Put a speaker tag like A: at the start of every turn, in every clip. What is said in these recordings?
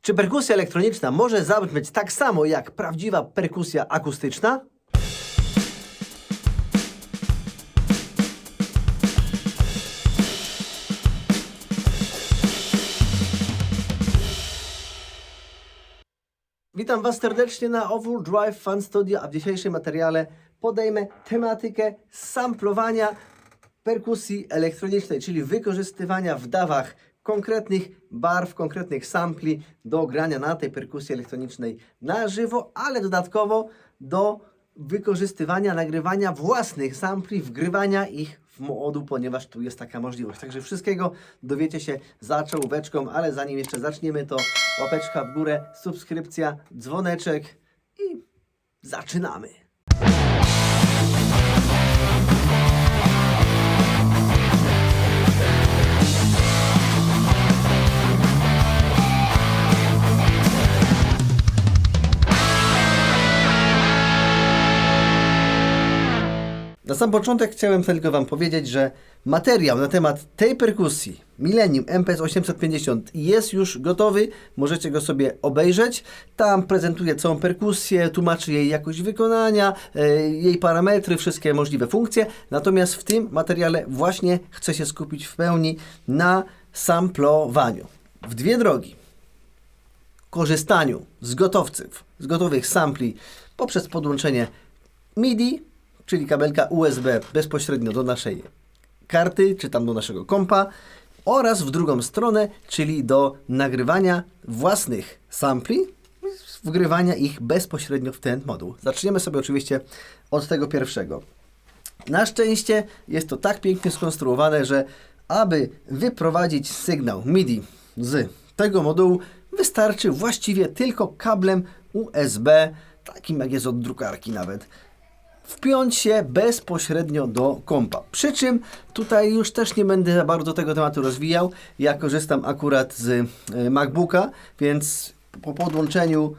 A: Czy perkusja elektroniczna może zabrzmieć tak samo jak prawdziwa perkusja akustyczna? Witam Was serdecznie na Overdrive Fun Studio, a w dzisiejszym materiale podejmę tematykę samplowania perkusji elektronicznej, czyli wykorzystywania w dawach konkretnych barw, konkretnych sampli do grania na tej perkusji elektronicznej na żywo, ale dodatkowo do wykorzystywania, nagrywania własnych sampli, wgrywania ich w modu, ponieważ tu jest taka możliwość. Także wszystkiego dowiecie się za czołóweczką, ale zanim jeszcze zaczniemy, to łapeczka w górę, subskrypcja, dzwoneczek i zaczynamy! Na sam początek chciałem tylko Wam powiedzieć, że materiał na temat tej perkusji Millennium MPS 850 jest już gotowy, możecie go sobie obejrzeć. Tam prezentuję całą perkusję, tłumaczę jej jakość wykonania, jej parametry, wszystkie możliwe funkcje. Natomiast w tym materiale właśnie chcę się skupić w pełni na samplowaniu. W dwie drogi. Korzystaniu z gotowych sampli poprzez podłączenie MIDI, czyli kabelka USB bezpośrednio do naszej karty, czy tam do naszego kompa, oraz w drugą stronę, czyli do nagrywania własnych sampli, wgrywania ich bezpośrednio w ten moduł. Zaczniemy sobie oczywiście od tego pierwszego. Na szczęście jest to tak pięknie skonstruowane, że aby wyprowadzić sygnał MIDI z tego modułu, wystarczy właściwie tylko kablem USB, takim jak jest od drukarki nawet, wpiąć się bezpośrednio do kompa. Przy czym tutaj już też nie będę za bardzo tego tematu rozwijał. Ja korzystam akurat z MacBooka, więc po podłączeniu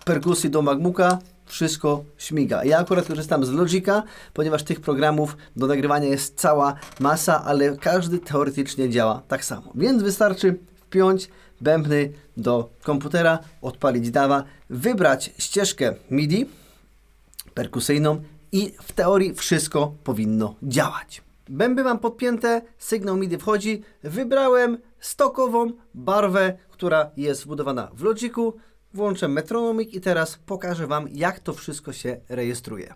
A: perkusji do MacBooka wszystko śmiga. Ja akurat korzystam z Logica, ponieważ tych programów do nagrywania jest cała masa, ale każdy teoretycznie działa tak samo. Więc wystarczy wpiąć bębny do komputera, odpalić DAW-a, wybrać ścieżkę MIDI perkusyjną i w teorii wszystko powinno działać. Bęby mam podpięte, sygnał MIDI wchodzi, wybrałem stokową barwę, która jest wbudowana w Logicu, włączę metronomik i teraz pokażę Wam, jak to wszystko się rejestruje.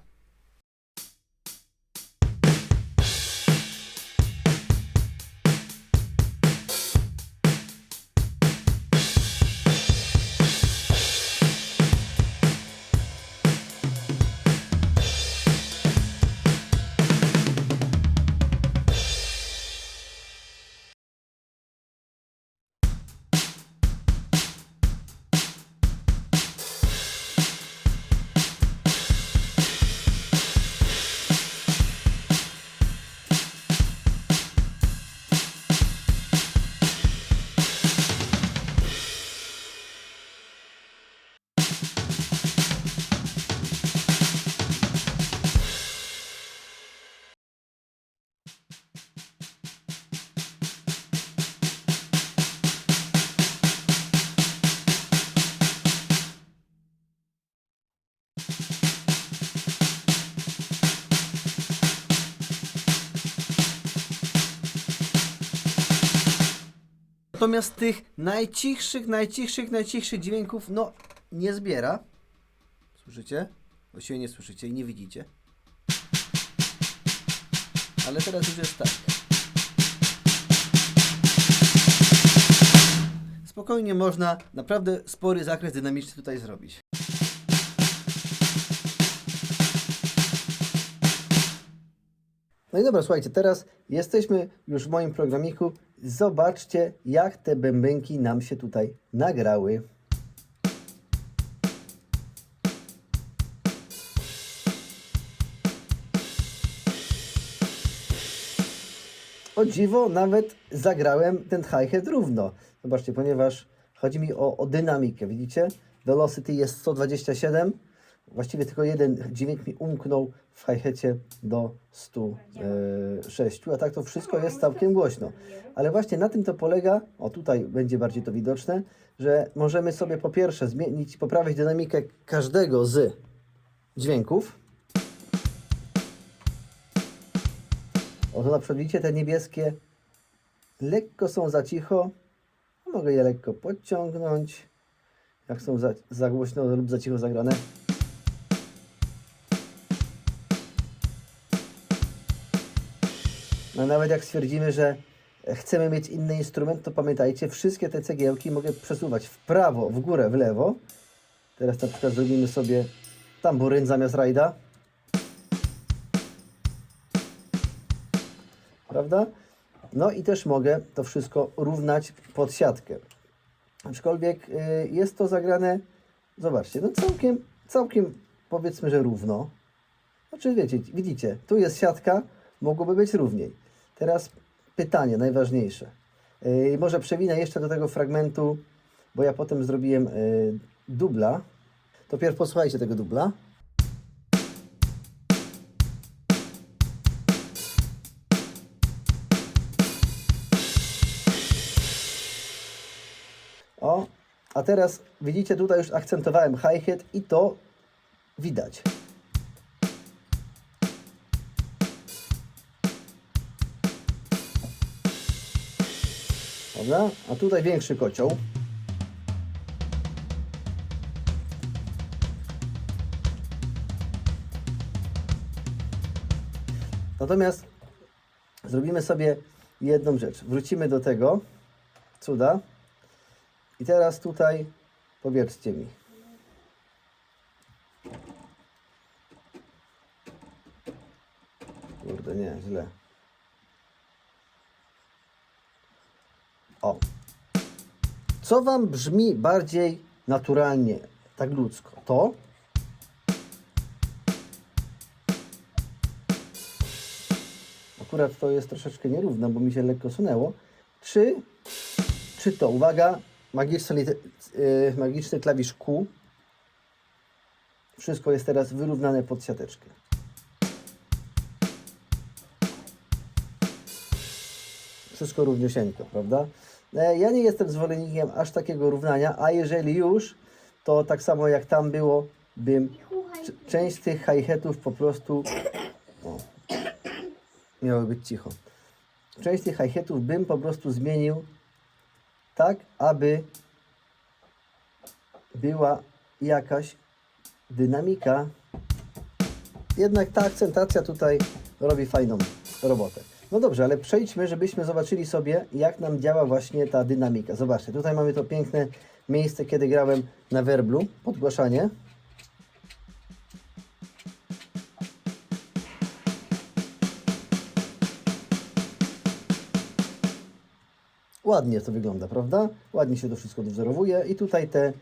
A: Natomiast tych najcichszych dźwięków, no, nie zbiera. Słyszycie? Właściwie nie słyszycie i nie widzicie. Ale teraz już jest tak. Spokojnie można naprawdę spory zakres dynamiczny tutaj zrobić. No i dobra, słuchajcie, teraz jesteśmy już w moim programiku. Zobaczcie, jak te bębenki nam się tutaj nagrały. O dziwo, nawet zagrałem ten hi-hat równo. Zobaczcie, ponieważ chodzi mi o dynamikę, widzicie? Velocity jest 127, Właściwie tylko jeden dźwięk mi umknął w hi-hacie do 106, a tak to wszystko jest całkiem głośno. Ale właśnie na tym to polega, o tutaj będzie bardziej to widoczne, że możemy sobie po pierwsze zmienić, poprawić dynamikę każdego z dźwięków. Oto na przykład widzicie te niebieskie lekko są za cicho, mogę je lekko podciągnąć, jak są za głośno lub za cicho zagrane. No nawet jak stwierdzimy, że chcemy mieć inny instrument, to pamiętajcie, wszystkie te cegiełki mogę przesuwać w prawo, w górę, w lewo. Teraz na przykład zrobimy sobie tamburyn zamiast rajda. Prawda? No i też mogę to wszystko równać pod siatkę. Aczkolwiek jest to zagrane, zobaczcie, no całkiem powiedzmy, że równo. Znaczy wiecie, widzicie, tu jest siatka, mogłoby być równiej. Teraz pytanie najważniejsze. Może przewinę jeszcze do tego fragmentu, bo ja potem zrobiłem dubla. To pierw posłuchajcie tego dubla. O, a teraz widzicie, tutaj już akcentowałem hi-hat i to widać. Dobra? A tutaj większy kocioł. Natomiast zrobimy sobie jedną rzecz. Wrócimy do tego cuda. I teraz tutaj powiedzcie mi. Kurde, nie, źle. O. Co Wam brzmi bardziej naturalnie, tak ludzko? To? Akurat to jest troszeczkę nierówne, bo mi się lekko sunęło. Czy to? Uwaga, magiczny klawisz Q. Wszystko jest teraz wyrównane pod siateczkę. Wszystko równiusieńko, prawda? Ja nie jestem zwolennikiem aż takiego równania, a jeżeli już, to tak samo jak tam było, bym część tych hi-hatów po prostu... O, miało być cicho. Część tych hi-hatów bym po prostu zmienił tak, aby była jakaś dynamika. Jednak ta akcentacja tutaj robi fajną robotę. No dobrze, ale przejdźmy, żebyśmy zobaczyli sobie, jak nam działa właśnie ta dynamika. Zobaczcie, tutaj mamy to piękne miejsce, kiedy grałem na werblu, podgłaszanie. Ładnie to wygląda, prawda? Ładnie się to wszystko dozorowuje i tutaj te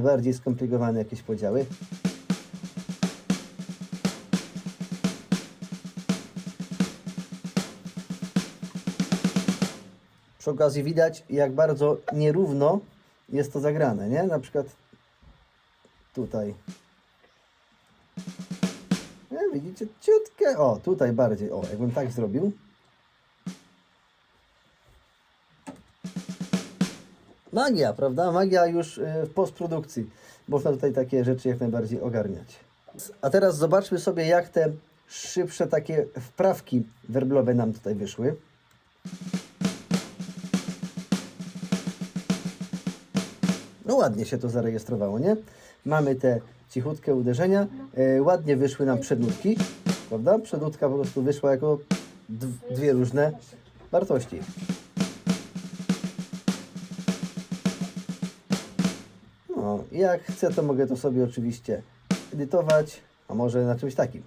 A: bardziej skomplikowane jakieś podziały. Przy okazji widać, jak bardzo nierówno jest to zagrane, nie? Na przykład tutaj. Nie, widzicie, ciutkie. O, tutaj bardziej. O, jakbym tak zrobił. Magia, prawda? Magia już w postprodukcji. Można tutaj takie rzeczy jak najbardziej ogarniać. A teraz zobaczmy sobie, jak te szybsze takie wprawki werblowe nam tutaj wyszły. No ładnie się to zarejestrowało, nie? Mamy te cichutkie uderzenia. Ładnie wyszły nam przednutki, prawda? Przednutka po prostu wyszła jako dwie różne wartości. No, jak chcę, to mogę to sobie oczywiście edytować, a może na czymś takim.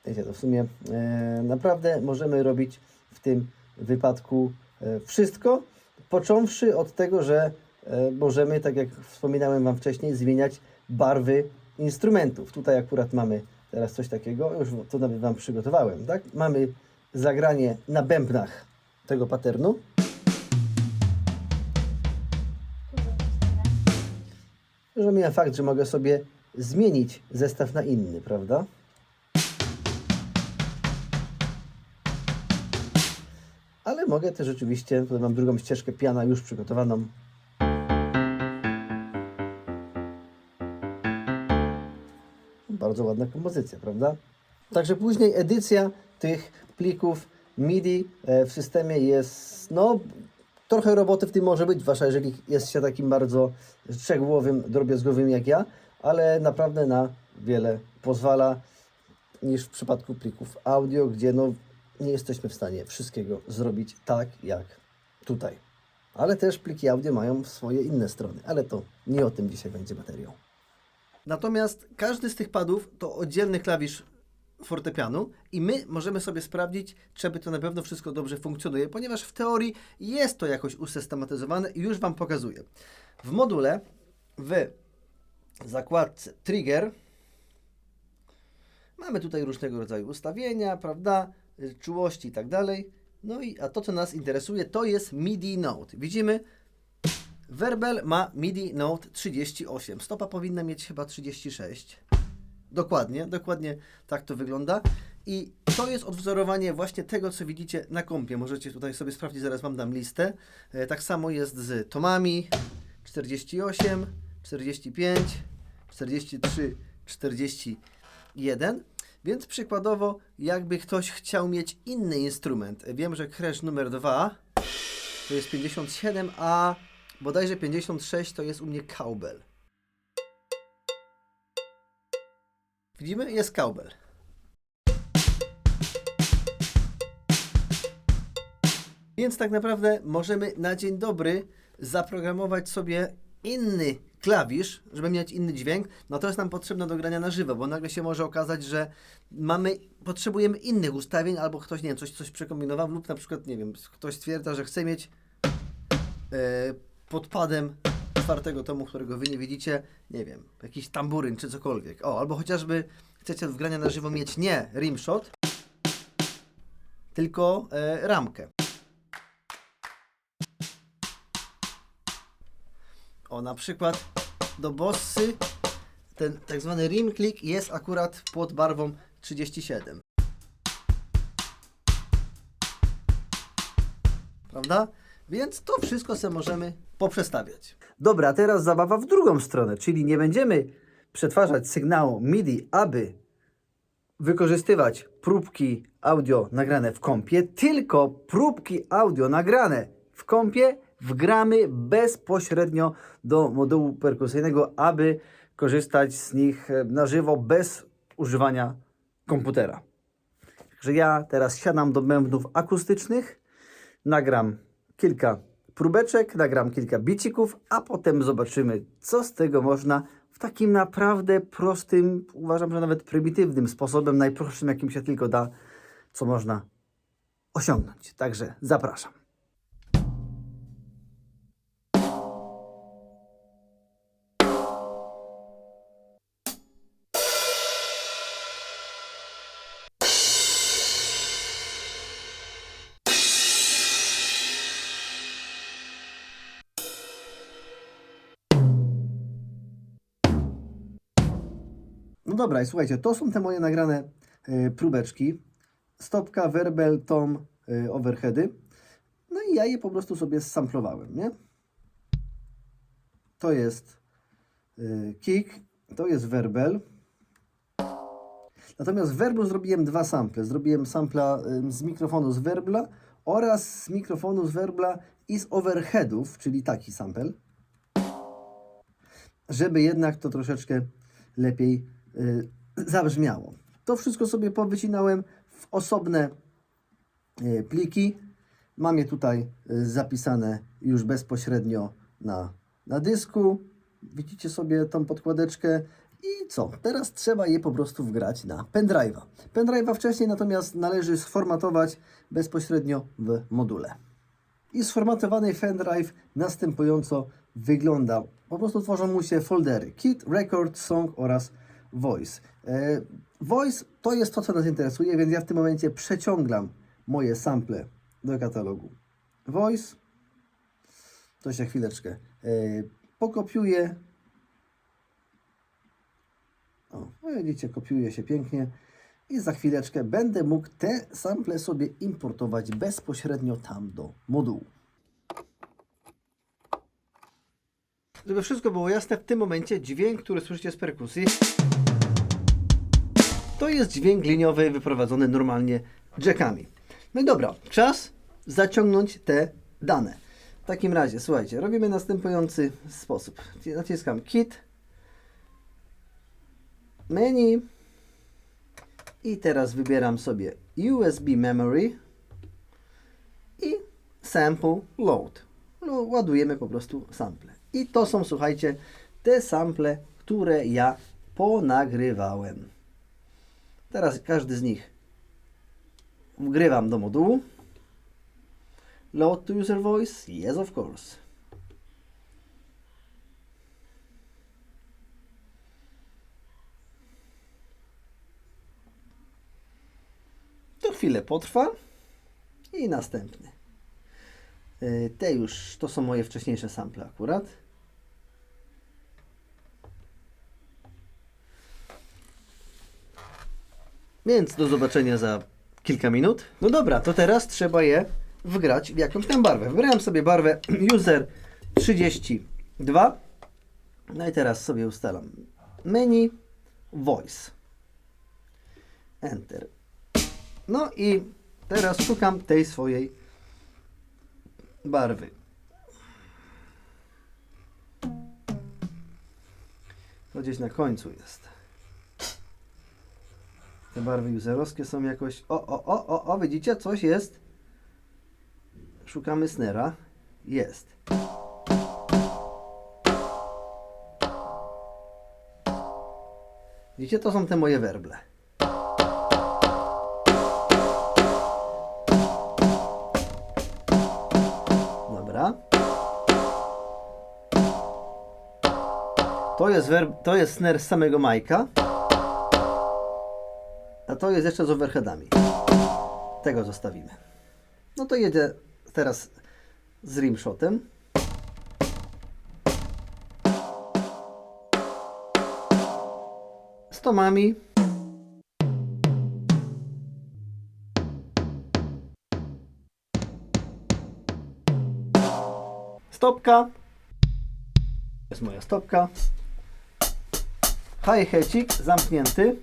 A: Wiecie, to w sumie naprawdę możemy robić w tym wypadku wszystko, począwszy od tego, że możemy, tak jak wspominałem Wam wcześniej, zmieniać barwy instrumentów. Tutaj akurat mamy teraz coś takiego, już to nawet Wam przygotowałem, tak? Mamy zagranie na bębnach tego patternu. Że mija fakt, że mogę sobie zmienić zestaw na inny, prawda? Ale mogę też rzeczywiście, tutaj mam drugą ścieżkę piana już przygotowaną. Bardzo ładna kompozycja, prawda? Także później edycja tych plików MIDI w systemie jest, no, trochę roboty w tym może być, zwłaszcza jeżeli jest się takim bardzo szczegółowym, drobiazgowym jak ja, ale naprawdę na wiele pozwala niż w przypadku plików audio, gdzie no, nie jesteśmy w stanie wszystkiego zrobić tak jak tutaj. Ale też pliki audio mają swoje inne strony, ale to nie o tym dzisiaj będzie materiał. Natomiast każdy z tych padów to oddzielny klawisz fortepianu i my możemy sobie sprawdzić, czy to na pewno wszystko dobrze funkcjonuje, ponieważ w teorii jest to jakoś usystematyzowane i już Wam pokazuję. W module, w zakładce Trigger mamy tutaj różnego rodzaju ustawienia, prawda, czułości i tak dalej. No i a to, co nas interesuje, to jest MIDI Note. Widzimy, Verbel ma MIDI Note 38. Stopa powinna mieć chyba 36. Dokładnie tak to wygląda. I to jest odwzorowanie właśnie tego, co widzicie na kompie. Możecie tutaj sobie sprawdzić, zaraz Wam dam listę. Tak samo jest z tomami 48, 45, 43, 41. Więc przykładowo, jakby ktoś chciał mieć inny instrument. Wiem, że crash numer 2 to jest 57, a bodajże 56 to jest u mnie cowbell. Widzimy? Jest cowbell. Więc tak naprawdę możemy na dzień dobry zaprogramować sobie inny klawisz, żeby mieć inny dźwięk. No to jest nam potrzebne do grania na żywo, bo nagle się może okazać, że potrzebujemy innych ustawień, albo ktoś, nie wiem, coś przekombinował, lub na przykład, nie wiem, ktoś stwierdza, że chce mieć pod padem czwartego tomu, którego Wy nie widzicie, nie wiem, jakiś tamburyn czy cokolwiek. O, albo chociażby chcecie w grania na żywo mieć nie rimshot, tylko ramkę. O, na przykład do bossy ten tak zwany rim click jest akurat pod barwą 37. Prawda? Więc to wszystko sobie możemy poprzestawiać. Dobra, teraz zabawa w drugą stronę, czyli nie będziemy przetwarzać sygnału MIDI, aby wykorzystywać próbki audio nagrane w kompie, tylko próbki audio nagrane w kompie wgramy bezpośrednio do modułu perkusyjnego, aby korzystać z nich na żywo bez używania komputera. Także ja teraz siadam do bębnów akustycznych, nagram kilka próbeczek, nagram kilka bicików, a potem zobaczymy, co z tego można w takim naprawdę prostym, uważam, że nawet prymitywnym sposobem, najprostszym, jakim się tylko da, co można osiągnąć. Także zapraszam. No dobra, i słuchajcie, to są te moje nagrane próbeczki. Stopka, werbel, tom, overheady. No i ja je po prostu sobie zsamplowałem, nie? To jest kick, to jest werbel. Natomiast w werblu zrobiłem dwa sample. Zrobiłem sampla z mikrofonu z werbla oraz z mikrofonu z werbla i z overheadów, czyli taki sample. Żeby jednak to troszeczkę lepiej zabrzmiało. To wszystko sobie powycinałem w osobne pliki. Mam je tutaj zapisane już bezpośrednio na dysku. Widzicie sobie tą podkładeczkę. I co? Teraz trzeba je po prostu wgrać na pendrive'a. Pendrive'a wcześniej natomiast należy sformatować bezpośrednio w module. I sformatowany pendrive następująco wygląda. Po prostu tworzą mu się foldery Kit, Record, Song oraz Voice. Voice to jest to, co nas interesuje, więc ja w tym momencie przeciągam moje sample do katalogu Voice. To się chwileczkę pokopiuję O, widzicie, kopiuje się pięknie. I za chwileczkę będę mógł te sample sobie importować bezpośrednio tam do modułu. Żeby wszystko było jasne, w tym momencie dźwięk, który słyszycie z perkusji, to jest dźwięk liniowy wyprowadzony normalnie jackami. No i dobra, czas zaciągnąć te dane. W takim razie, słuchajcie, robimy następujący sposób. Naciskam Kit, menu i teraz wybieram sobie USB Memory i Sample Load. No, ładujemy po prostu sample. I to są, słuchajcie, te sample, które ja ponagrywałem. Teraz każdy z nich wgrywam do modułu. Load to user voice? Yes, of course. To chwilę potrwa. I następny. Te już, to są moje wcześniejsze sample akurat. Więc do zobaczenia za kilka minut. No dobra, to teraz trzeba je wgrać w jakąś tam barwę. Wybrałem sobie barwę User 32. No i teraz sobie ustalam menu, Voice. Enter. No i teraz szukam tej swojej barwy. To gdzieś na końcu jest. Te barwy userowskie są jakoś... O, widzicie? Coś jest. Szukamy snera. Jest. Widzicie? To są te moje werble. Dobra. To jest snare z samego Majka. A to jest jeszcze z overheadami. Tego zostawimy. No to jedę teraz z rimshotem. Z tomami. Stopka. To jest moja stopka. Hi-hatik zamknięty.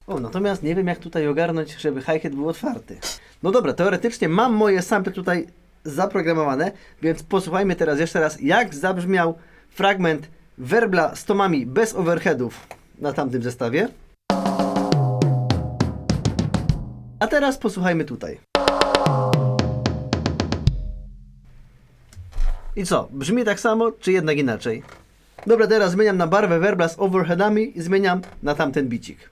A: O, natomiast nie wiem, jak tutaj ogarnąć, żeby hi-hat był otwarty. No dobra, teoretycznie mam moje sample tutaj zaprogramowane, więc posłuchajmy teraz jeszcze raz, jak zabrzmiał fragment werbla z tomami bez overheadów na tamtym zestawie. A teraz posłuchajmy tutaj. I co? Brzmi tak samo, czy jednak inaczej? Dobra, teraz zmieniam na barwę werbla z overheadami i zmieniam na tamten bicik.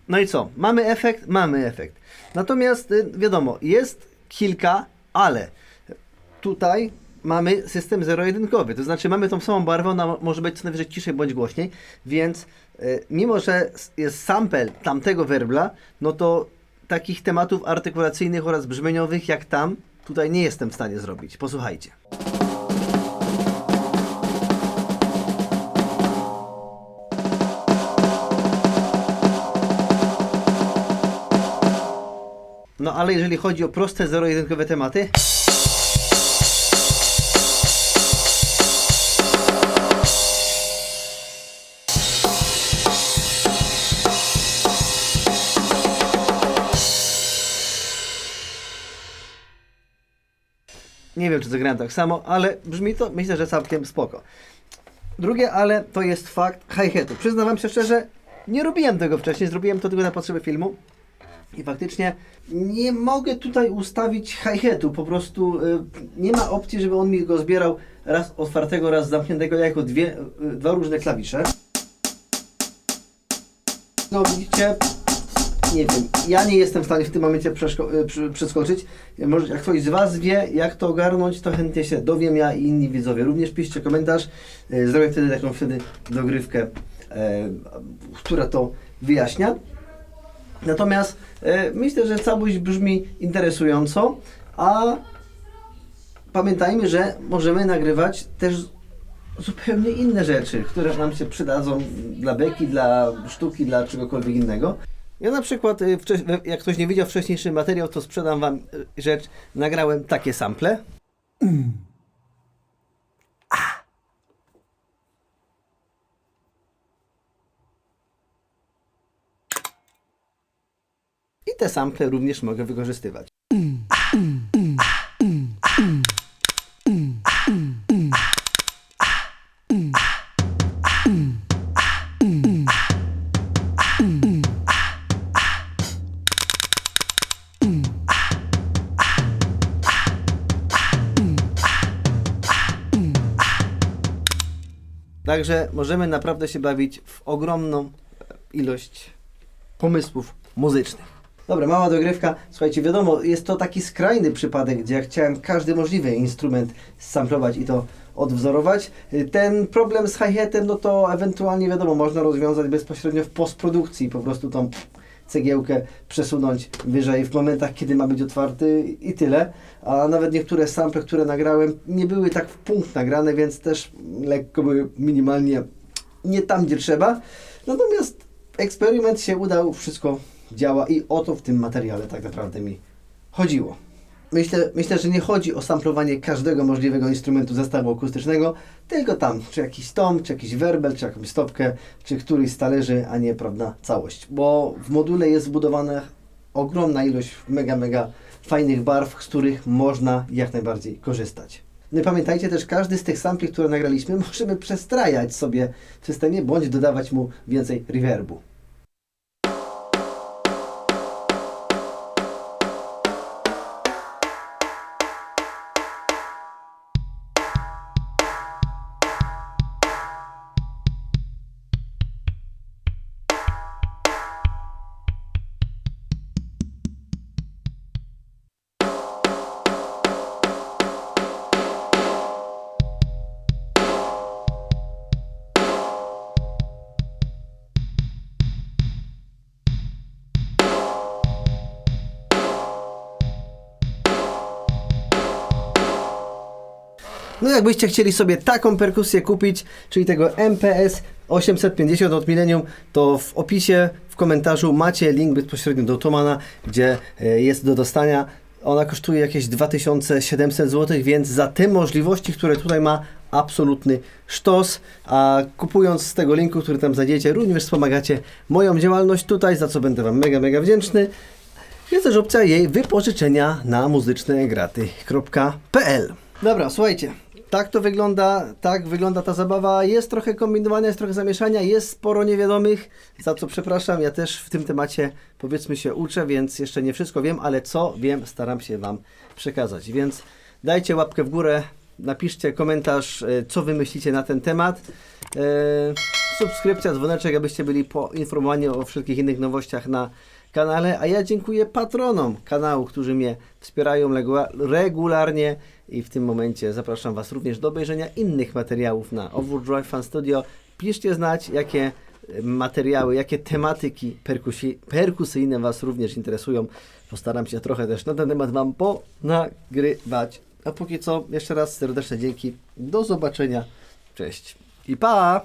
A: No i co? Mamy efekt? Mamy efekt. Natomiast wiadomo, jest kilka ale. Tutaj mamy system zero-jedynkowy, to znaczy mamy tą samą barwę, ona może być co najwyżej ciszej bądź głośniej, więc mimo, że jest sample tamtego werbla, no to takich tematów artykulacyjnych oraz brzmieniowych jak tam, tutaj nie jestem w stanie zrobić. Posłuchajcie. No ale jeżeli chodzi o proste zero-jedynkowe tematy, nie wiem, czy zagrałem tak samo, ale brzmi to, myślę, że całkiem spoko. Drugie ale to jest fakt hi-hatu. Przyznam wam się szczerze, nie robiłem tego wcześniej, zrobiłem to tylko na potrzeby filmu. I faktycznie nie mogę tutaj ustawić hi-hatu, po prostu nie ma opcji, żeby on mi go zbierał raz otwartego, raz zamkniętego jako dwa różne klawisze. No widzicie, nie wiem, ja nie jestem w stanie w tym momencie przeskoczyć. Może jak ktoś z Was wie, jak to ogarnąć, to chętnie się dowiem, ja i inni widzowie. Również piszcie komentarz, zrobię wtedy taką dogrywkę, która to wyjaśnia. Natomiast myślę, że całość brzmi interesująco, a pamiętajmy, że możemy nagrywać też zupełnie inne rzeczy, które nam się przydadzą dla beki, dla sztuki, dla czegokolwiek innego. Ja na przykład, jak ktoś nie widział wcześniejszy materiał, to sprzedam Wam rzecz. Nagrałem takie sample. I te sample również mogę wykorzystywać. Także możemy naprawdę się bawić w ogromną ilość pomysłów muzycznych. Dobra, mała dogrywka. Słuchajcie, wiadomo, jest to taki skrajny przypadek, gdzie ja chciałem każdy możliwy instrument samplować i to odwzorować. Ten problem z hi-hatem, no to ewentualnie wiadomo, można rozwiązać bezpośrednio w postprodukcji, po prostu tą cegiełkę przesunąć wyżej w momentach, kiedy ma być otwarty i tyle. A nawet niektóre sample, które nagrałem, nie były tak w punkt nagrane, więc też lekko były minimalnie nie tam, gdzie trzeba. Natomiast eksperyment się udał, wszystko działa i o to w tym materiale tak naprawdę mi chodziło. Myślę, że nie chodzi o samplowanie każdego możliwego instrumentu zestawu akustycznego, tylko tam, czy jakiś tom, czy jakiś werbel, czy jakąś stopkę, czy któryś z talerzy, a nie, prawda, całość. Bo w module jest wbudowana ogromna ilość mega fajnych barw, z których można jak najbardziej korzystać. No i pamiętajcie też, każdy z tych sampli, które nagraliśmy, możemy przestrajać sobie w systemie, bądź dodawać mu więcej reverbu. No jakbyście chcieli sobie taką perkusję kupić, czyli tego MPS 850 od Millennium, to w opisie, w komentarzu macie link bezpośrednio do Thomanna, gdzie jest do dostania. Ona kosztuje jakieś 2700 zł, więc za te możliwości, które tutaj ma, absolutny sztos. A kupując z tego linku, który tam znajdziecie, również wspomagacie moją działalność tutaj, za co będę Wam mega wdzięczny. Jest też opcja jej wypożyczenia na muzycznegraty.pl. Dobra, słuchajcie, tak to wygląda, tak wygląda ta zabawa. Jest trochę kombinowania, jest trochę zamieszania, jest sporo niewiadomych, za co przepraszam. Ja też w tym temacie, powiedzmy, się uczę, więc jeszcze nie wszystko wiem, ale co wiem, staram się Wam przekazać. Więc dajcie łapkę w górę, napiszcie komentarz, co Wy myślicie na ten temat. Subskrypcja, dzwoneczek, abyście byli poinformowani o wszelkich innych nowościach na kanale, a ja dziękuję patronom kanału, którzy mnie wspierają regularnie i w tym momencie zapraszam Was również do obejrzenia innych materiałów na Overdrive Fan Studio. Piszcie znać, jakie materiały, jakie tematyki perkusyjne Was również interesują. Postaram się trochę też na ten temat Wam ponagrywać. A póki co, jeszcze raz serdeczne dzięki. Do zobaczenia. Cześć i pa!